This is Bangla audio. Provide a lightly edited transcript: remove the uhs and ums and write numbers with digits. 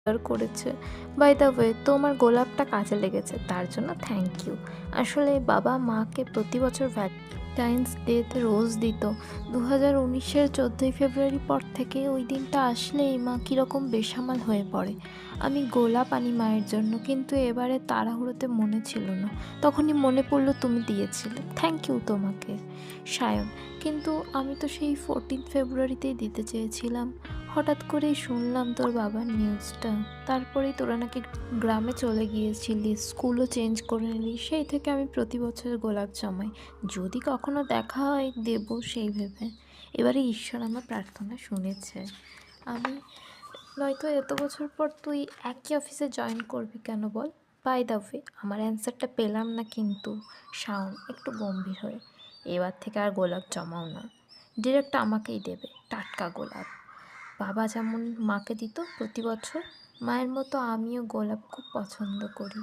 করেছে। বাই দ্য ওয়ে তোমার গোলাপটা কাজে লেগেছে, তার জন্য থ্যাংক ইউ। আসলে বাবা মাকে প্রতি বছর ভ্যালেন্টাইন্স ডেতে রোজ দিত। 2019-এর 14ই ফেব্রুয়ারি পর থেকে ওই দিনটা আসলেই মা কীরকম বেসামাল হয়ে পড়ে। আমি গোলাপ আনি মায়ের জন্য, কিন্তু এবারে তাড়াহুড়োতে মনে ছিল না। তখনই মনে পড়লো তুমি দিয়েছিলে, থ্যাংক ইউ তোমাকে। সায়ন: কিন্তু আমি তো সেই 14 ফেব্রুয়ারিতেই দিতে চেয়েছিলাম। হঠাৎ করেই শুনলাম তোর বাবার নিউজটা, তারপরেই তোরা নাকি গ্রামে চলে গিয়েছিলি, স্কুলও চেঞ্জ করে নিলি। সেই থেকে আমি প্রতি বছর গোলাপ জমাই, যদি কখনো দেখা হয় দেব সেই ভেবে। এবারে ঈশ্বর আমার প্রার্থনা শুনেছে। আমি নয়তো এত বছর পর তুই একই অফিসে জয়েন করবি কেন বল? বাই দ্য ওয়ে আমার অ্যান্সারটা পেলাম না কিন্তু। শাওন একটু গম্ভীর হয়ে: এবার থেকে আর গোলাপ জমাও না, ডিরেক্ট আমাকেই দেবে টাটকা গোলাপ। বাবা যেমন মাকে দিত প্রতি বছর, মায়ের মতো আমিও গোলাপ খুব পছন্দ করি।